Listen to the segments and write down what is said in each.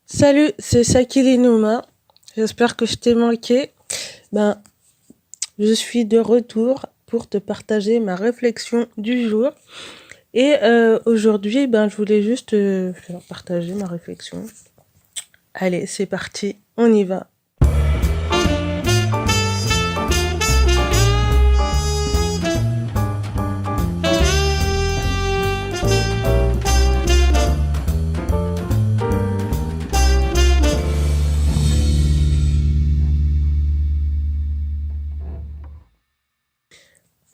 Salut, c'est Sakili Nouma. J'espère que je t'ai manqué. Ben, je suis de retour pour te partager ma réflexion du jour. Et aujourd'hui, je voulais juste faire partager ma réflexion. Allez, c'est parti, on y va.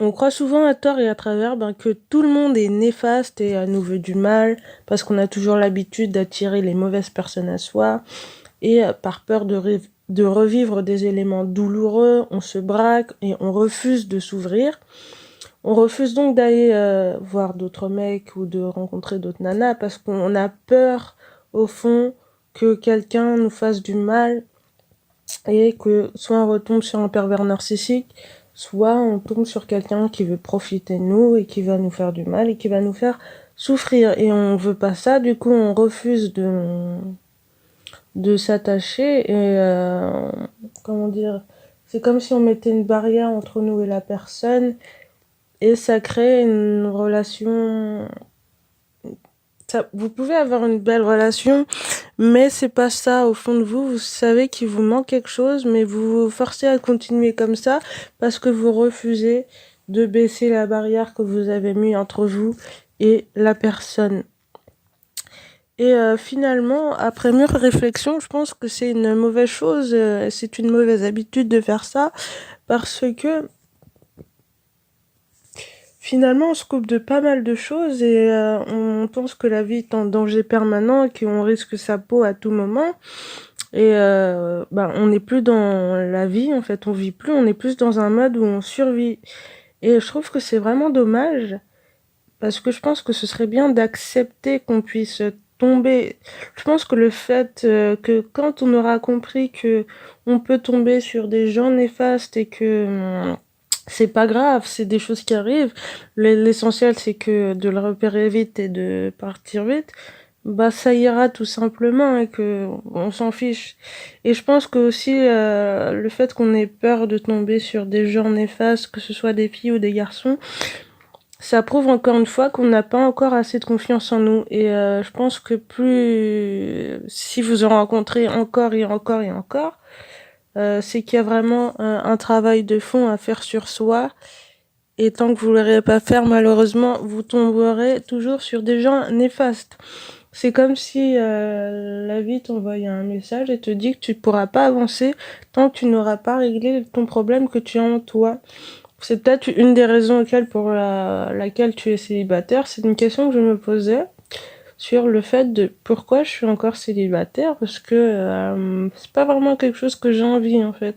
On croit souvent à tort et à travers que tout le monde est néfaste et nous veut du mal, parce qu'on a toujours l'habitude d'attirer les mauvaises personnes à soi, et par peur de revivre des éléments douloureux, on se braque et on refuse de s'ouvrir. On refuse donc d'aller voir d'autres mecs ou de rencontrer d'autres nanas parce qu'on a peur, au fond, que quelqu'un nous fasse du mal et que soit on retombe sur un pervers narcissique, soit on tombe sur quelqu'un qui veut profiter de nous et qui va nous faire du mal et qui va nous faire souffrir. Et on veut pas ça, du coup on refuse de s'attacher et comment dire, c'est comme si on mettait une barrière entre nous et la personne et ça crée une relation. Vous pouvez avoir une belle relation, mais c'est pas ça au fond de vous. Vous savez qu'il vous manque quelque chose, mais vous vous forcez à continuer comme ça parce que vous refusez de baisser la barrière que vous avez mis entre vous et la personne. Et finalement, après mûre réflexion, je pense que c'est une mauvaise chose, c'est une mauvaise habitude de faire ça parce que finalement, on se coupe de pas mal de choses et on pense que la vie est en danger permanent et qu'on risque sa peau à tout moment. Et on n'est plus dans la vie, en fait, on vit plus, on est plus dans un mode où on survit. Et je trouve que c'est vraiment dommage parce que je pense que ce serait bien d'accepter qu'on puisse tomber. Je pense que le fait que quand on aura compris que on peut tomber sur des gens néfastes et que c'est pas grave, c'est des choses qui arrivent. L'essentiel, c'est que de le repérer vite et de partir vite. Bah, ça ira tout simplement et que on s'en fiche. Et je pense que aussi le fait qu'on ait peur de tomber sur des gens néfastes, que ce soit des filles ou des garçons, ça prouve encore une fois qu'on n'a pas encore assez de confiance en nous. Et je pense que plus si vous en rencontrez encore et encore et encore, c'est qu'il y a vraiment un travail de fond à faire sur soi. Et tant que vous ne l'aurez pas faire, malheureusement, vous tomberez toujours sur des gens néfastes. C'est comme si la vie t'envoyait un message et te dit que tu ne pourras pas avancer tant que tu n'auras pas réglé ton problème que tu as en toi. C'est peut-être une des raisons pour laquelle tu es célibataire. C'est une question que je me posais sur le fait de pourquoi je suis encore célibataire, parce que c'est pas vraiment quelque chose que j'ai envie en fait.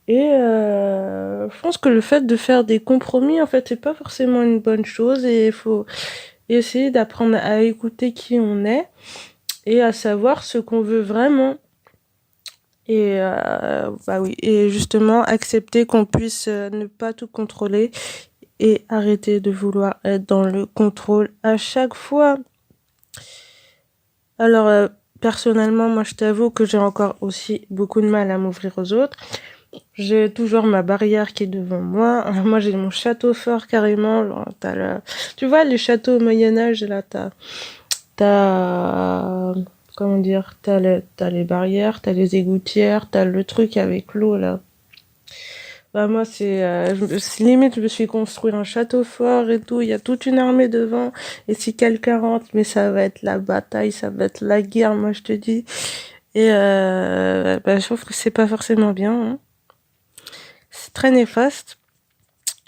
Et je pense que le fait de faire des compromis, en fait, c'est pas forcément une bonne chose et il faut essayer d'apprendre à écouter qui on est et à savoir ce qu'on veut vraiment. Et oui, et justement accepter qu'on puisse ne pas tout contrôler et arrêter de vouloir être dans le contrôle à chaque fois. Alors personnellement, moi je t'avoue que j'ai encore aussi beaucoup de mal à m'ouvrir aux autres. J'ai toujours ma barrière qui est devant moi. Alors, moi, j'ai mon château fort carrément. Genre, tu vois, les châteaux au Moyen-Âge, là, t'as, comment dire, t'as les barrières, t'as les égouttières, t'as le truc avec l'eau, là. Bah, moi, limite, je me suis construit un château fort et tout. Il y a toute une armée devant. Et si quelqu'un rentre, mais ça va être la bataille, ça va être la guerre, moi, je te dis. Et je trouve que c'est pas forcément bien, hein. C'est très néfaste.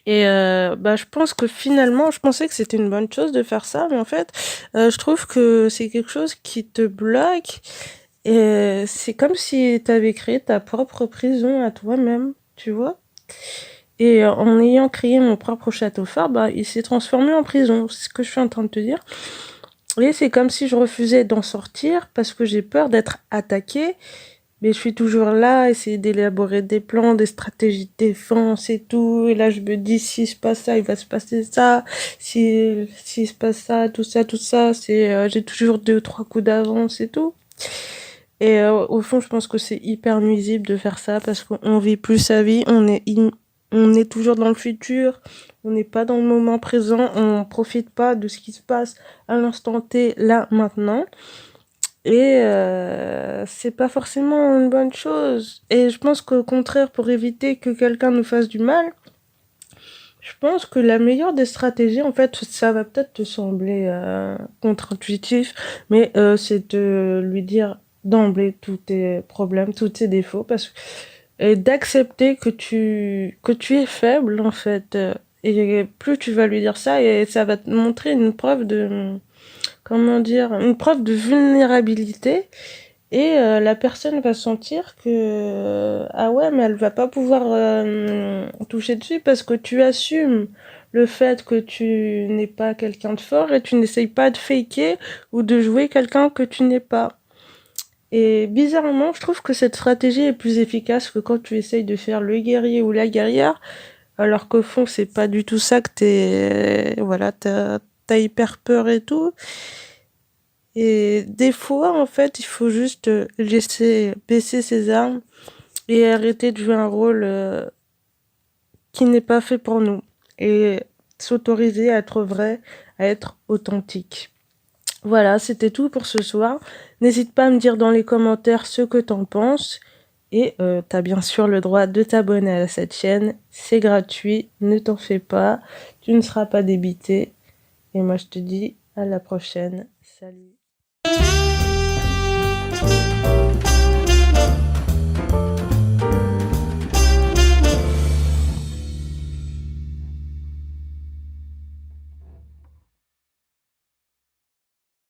Et je pense que finalement, je pensais que c'était une bonne chose de faire ça, mais en fait, je trouve que c'est quelque chose qui te bloque. Et c'est comme si tu avais créé ta propre prison à toi-même, tu vois. Et en ayant créé mon propre château fort, il s'est transformé en prison. C'est ce que je suis en train de te dire. Et c'est comme si je refusais d'en sortir parce que j'ai peur d'être attaquée. Mais je suis toujours là, à essayer d'élaborer des plans, des stratégies de défense et tout. Et là, je me dis, si se passe ça, il va se passer ça. Si se passe ça, tout ça, tout ça. J'ai toujours deux, trois coups d'avance et tout. Et au fond, je pense que c'est hyper nuisible de faire ça parce qu'on vit plus sa vie, on est toujours dans le futur, on n'est pas dans le moment présent, on profite pas de ce qui se passe à l'instant T, là, maintenant. Et c'est pas forcément une bonne chose. Et je pense qu'au contraire, pour éviter que quelqu'un nous fasse du mal, je pense que la meilleure des stratégies, en fait, ça va peut-être te sembler contre-intuitif, mais c'est de lui dire d'emblée tous tes problèmes, tous tes défauts, et d'accepter que tu es faible, en fait. Et plus tu vas lui dire ça, et ça va te montrer une preuve de, comment dire, une preuve de vulnérabilité. Et la personne va sentir que ah ouais, mais elle va pas pouvoir toucher dessus parce que tu assumes le fait que tu n'es pas quelqu'un de fort et tu n'essayes pas de faker ou de jouer quelqu'un que tu n'es pas. Et bizarrement, je trouve que cette stratégie est plus efficace que quand tu essayes de faire le guerrier ou la guerrière, alors qu'au fond, c'est pas du tout ça que voilà, t'as hyper peur et tout. Et des fois, en fait, il faut juste laisser baisser ses armes et arrêter de jouer un rôle qui n'est pas fait pour nous. Et s'autoriser à être vrai, à être authentique. Voilà, c'était tout pour ce soir. N'hésite pas à me dire dans les commentaires ce que t'en penses. Et t'as bien sûr le droit de t'abonner à cette chaîne. C'est gratuit, ne t'en fais pas. Tu ne seras pas débité. Et moi, je te dis à la prochaine. Salut.